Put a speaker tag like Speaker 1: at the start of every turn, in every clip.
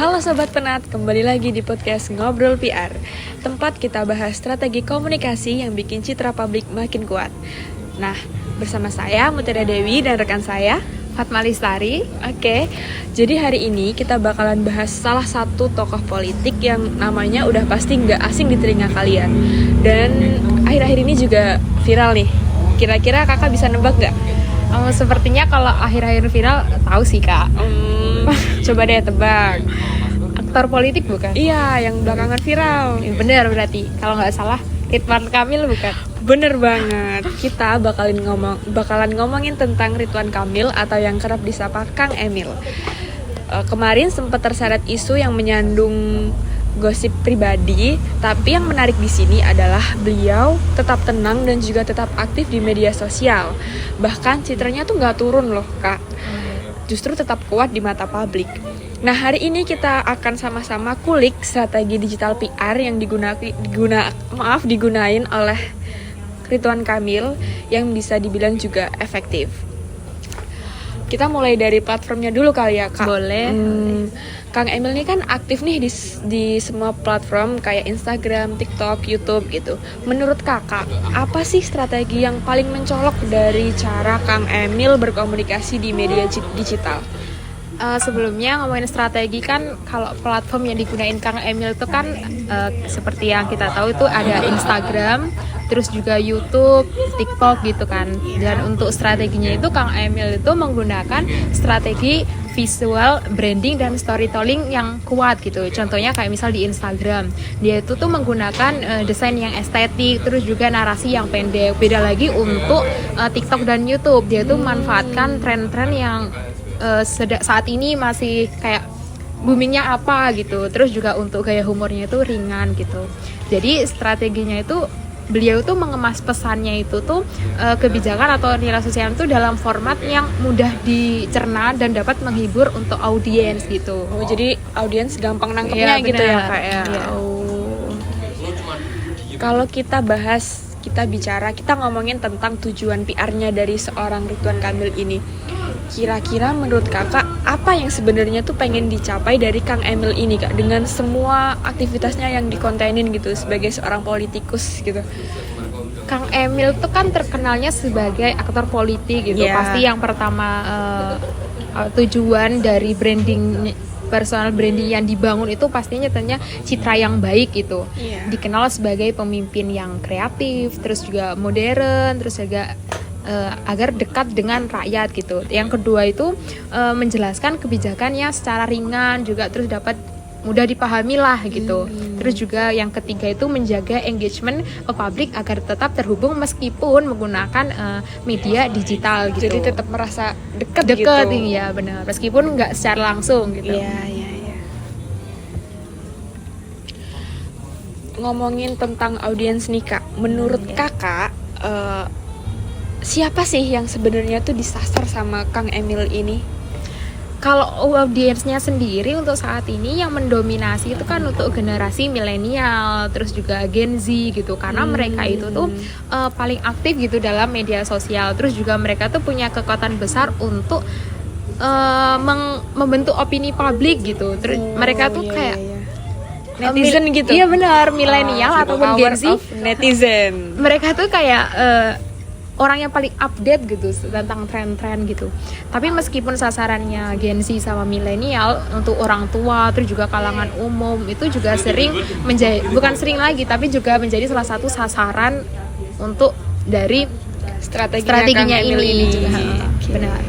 Speaker 1: Halo Sobat Penat, kembali lagi di podcast Ngobrol PR, tempat kita bahas strategi komunikasi yang bikin citra publik makin kuat. Nah, bersama saya Mutiara Dewi dan rekan saya
Speaker 2: Fatma Listari.
Speaker 1: Oke, jadi hari ini kita bakalan bahas salah satu tokoh politik yang namanya udah pasti nggak asing di telinga kalian. Dan akhir-akhir ini juga viral nih. Kira-kira kakak bisa nebak nggak?
Speaker 2: Sepertinya kalau akhir-akhir viral tahu sih kak.
Speaker 1: Coba deh tebak.
Speaker 2: Aktor politik bukan?
Speaker 1: Iya, yang belakangan viral.
Speaker 2: Ya, bener berarti. Kalau nggak salah Ridwan Kamil bukan?
Speaker 1: Bener banget. Kita bakalan ngomongin tentang Ridwan Kamil atau yang kerap disapa Kang Emil. Kemarin sempat terseret isu yang menyandung gosip pribadi, tapi yang menarik di sini adalah beliau tetap tenang dan juga tetap aktif di media sosial. Bahkan citranya tuh nggak turun loh kak, justru tetap kuat di mata publik. Nah hari ini kita akan sama-sama kulik strategi digital PR yang digunain oleh Ridwan Kamil yang bisa dibilang juga efektif. Kita mulai dari platformnya dulu kali ya kak.
Speaker 2: Boleh.
Speaker 1: Kang Emil ini kan aktif nih di semua platform kayak Instagram, TikTok, YouTube gitu. Menurut kakak, apa sih strategi yang paling mencolok dari cara Kang Emil berkomunikasi di media digital?
Speaker 2: Sebelumnya ngomongin strategi kan, kalau platform yang digunain Kang Emil itu kan seperti yang kita tahu itu ada Instagram, terus juga YouTube, TikTok gitu kan. Dan untuk strateginya itu Kang Emil itu menggunakan strategi visual branding dan storytelling yang kuat gitu. Contohnya kayak misal di Instagram, dia itu tuh menggunakan desain yang estetik, terus juga narasi yang pendek. Beda lagi untuk TikTok dan YouTube, dia tuh manfaatkan tren-tren yang saat ini masih kayak boomingnya apa gitu. Terus juga untuk gaya humornya itu ringan gitu. Jadi strateginya itu beliau tuh mengemas pesannya itu tuh kebijakan atau nilai sosial itu dalam format yang mudah dicerna dan dapat menghibur untuk audiens gitu.
Speaker 1: Oh, jadi audiens gampang nangkepnya gitu ya kak ya.
Speaker 2: Ya.
Speaker 1: Oh. Kalau kita ngomongin tentang tujuan PR-nya dari seorang Ridwan Kamil ini. Kira-kira menurut kakak apa yang sebenarnya tuh pengen dicapai dari Kang Emil ini kak, dengan semua aktivitasnya yang dikontenin gitu sebagai seorang politikus gitu?
Speaker 2: Kang Emil tuh kan terkenalnya sebagai aktor politik gitu. Pasti yang pertama tujuan dari personal branding yang dibangun itu pastinya nyatanya citra yang baik gitu. Dikenal sebagai pemimpin yang kreatif, terus juga modern, terus juga agar dekat dengan rakyat gitu. Yang kedua itu menjelaskan kebijakannya secara ringan juga, terus dapat mudah dipahami lah gitu. Terus juga yang ketiga itu menjaga engagement ke publik agar tetap terhubung meskipun menggunakan media digital gitu.
Speaker 1: Jadi tetap merasa dekat gitu.
Speaker 2: Iya benar, meskipun nggak secara langsung gitu.
Speaker 1: Iya. Ngomongin tentang audiens nih kak, menurut kakak siapa sih yang sebenarnya tuh disasar sama Kang Emil ini?
Speaker 2: Kalau audiensnya sendiri untuk saat ini yang mendominasi itu kan untuk generasi milenial, terus juga Gen Z gitu, karena mereka itu tuh paling aktif gitu dalam media sosial. Terus juga mereka tuh punya kekuatan besar untuk membentuk opini publik gitu. Terus mereka tuh kayak
Speaker 1: netizen gitu.
Speaker 2: Iya benar, milenial ataupun Gen Z.
Speaker 1: Netizen.
Speaker 2: Mereka tuh kayak orang yang paling update gitu tentang tren-tren gitu. Tapi meskipun sasarannya Gen Z sama milenial, untuk orang tua terus juga kalangan umum itu juga bukan sering lagi, tapi juga menjadi salah satu sasaran untuk dari strateginya ini juga. Benar.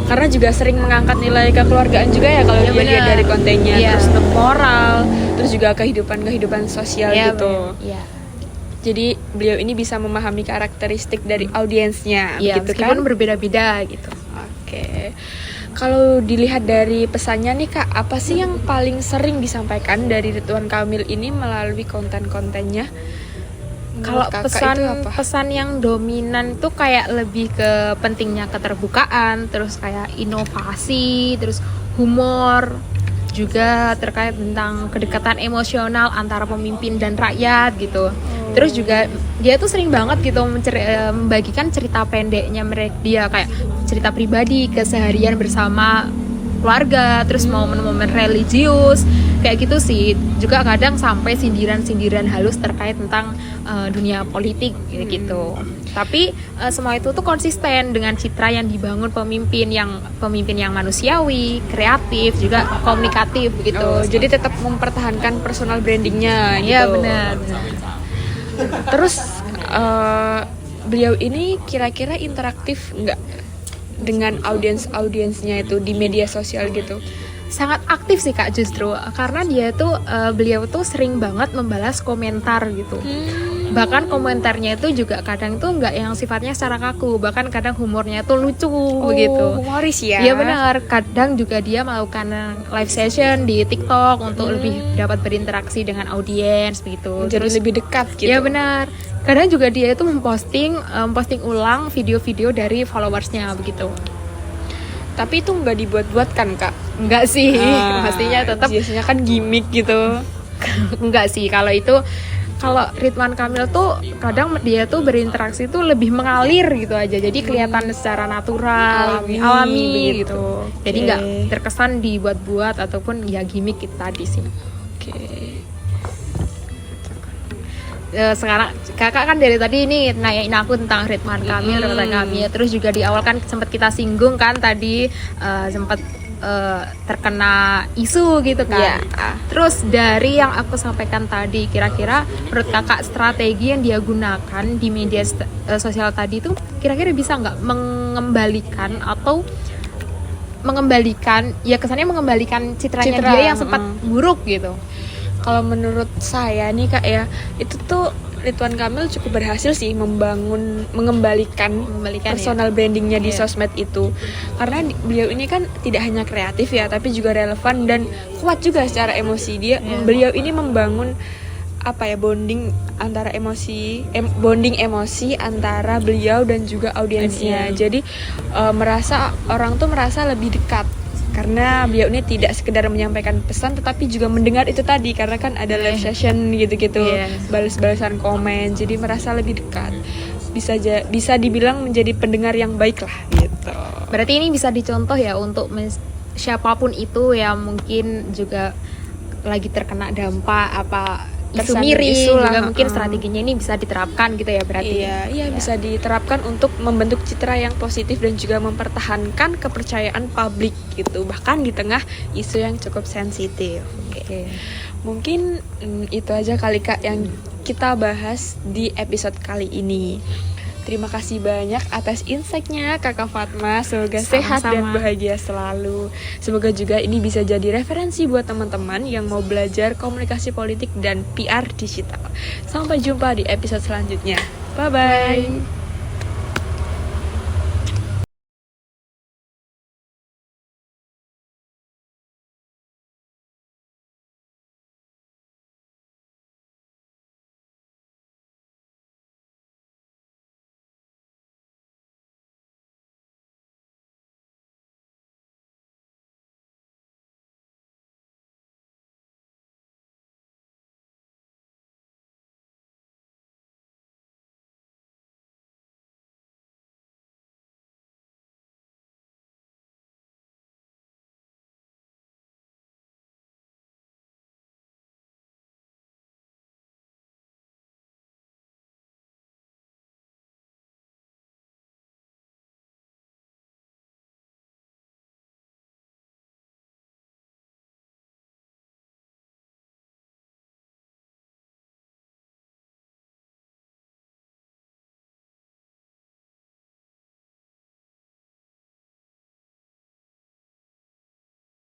Speaker 1: Karena juga sering mengangkat nilai kekeluargaan juga ya kalau dilihat dari kontennya, terus moral, terus juga kehidupan sosial gitu.
Speaker 2: Iya.
Speaker 1: Jadi beliau ini bisa memahami karakteristik dari audiensnya,
Speaker 2: gitu meskipun kan? Berbeda-beda gitu.
Speaker 1: Oke. Kalau dilihat dari pesannya nih kak, apa sih yang paling sering disampaikan dari Ridwan Kamil ini melalui konten-kontennya?
Speaker 2: Kalau pesan yang dominan tuh kayak lebih ke pentingnya keterbukaan, terus kayak inovasi, terus humor, juga terkait tentang kedekatan emosional antara pemimpin dan rakyat gitu. Terus juga dia tuh sering banget gitu membagikan cerita pendeknya mereka, dia kayak cerita pribadi, keseharian bersama keluarga, terus momen-momen religius kayak gitu sih. Juga kadang sampai sindiran-sindiran halus terkait tentang dunia politik gitu. Tapi semua itu tuh konsisten dengan citra yang dibangun pemimpin yang manusiawi, kreatif, juga komunikatif gitu.
Speaker 1: Oh, jadi tetap mempertahankan personal brandingnya gitu.
Speaker 2: Iya benar.
Speaker 1: Terus beliau ini kira-kira interaktif nggak dengan audiensnya itu di media sosial gitu?
Speaker 2: Sangat aktif sih Kak, justru karena beliau tuh sering banget membalas komentar gitu. Bahkan komentarnya itu juga kadang tuh nggak yang sifatnya secara kaku, bahkan kadang humornya tuh lucu begitu.
Speaker 1: Humoris ya?
Speaker 2: Iya benar. Kadang juga dia melakukan live session di TikTok untuk lebih dapat berinteraksi dengan audiens begitu.
Speaker 1: Jadi lebih dekat gitu.
Speaker 2: Iya benar. Kadang juga dia itu memposting ulang video-video dari followersnya begitu.
Speaker 1: Tapi itu nggak dibuat-buat kan Kak?
Speaker 2: Enggak sih, pastinya tetap
Speaker 1: biasanya kan gimmick gitu.
Speaker 2: enggak sih. Kalau Ridwan Kamil tuh kadang dia tuh berinteraksi tuh lebih mengalir gitu aja. Jadi kelihatan secara natural, alami gitu. Jadi nggak terkesan dibuat-buat ataupun ya gimmick gitu tadi sih.
Speaker 1: Oke.
Speaker 2: Sekarang kakak kan dari tadi ini nanyain aku tentang Ridwan Kamil, terus juga di awal kan sempat kita singgung kan tadi sempat terkena isu gitu kan. Terus dari yang aku sampaikan tadi, kira-kira menurut kakak strategi yang dia gunakan di media sosial tadi itu kira-kira bisa nggak mengembalikan ya kesannya mengembalikan citranya dia yang sempat buruk gitu?
Speaker 1: Kalau menurut saya nih Kak ya, itu tuh Ridwan Kamil cukup berhasil sih mengembalikan personal brandingnya di sosmed itu. Karena beliau ini kan tidak hanya kreatif ya, tapi juga relevan dan kuat juga secara emosi. Beliau ini membangun bonding emosi antara beliau dan juga audiensnya. Jadi orang tuh merasa lebih dekat. Karena beliau ini tidak sekedar menyampaikan pesan tetapi juga mendengar itu tadi, karena kan ada live session gitu-gitu, balas-balasan komen, jadi merasa lebih dekat. Bisa dibilang menjadi pendengar yang baik lah gitu.
Speaker 2: Berarti ini bisa dicontoh ya untuk siapapun itu yang mungkin juga lagi terkena dampak isu miring juga mungkin strateginya ini bisa diterapkan gitu ya berarti.
Speaker 1: Iya, bisa diterapkan untuk membentuk citra yang positif dan juga mempertahankan kepercayaan publik gitu, bahkan di tengah isu yang cukup sensitif. Oke. Mungkin itu aja kali Kak yang kita bahas di episode kali ini. Terima kasih banyak atas insight-nya Kakak Fatma. Semoga sehat dan bahagia selalu. Semoga juga ini bisa jadi referensi buat teman-teman yang mau belajar komunikasi politik dan PR digital. Sampai jumpa di episode selanjutnya. Bye-bye.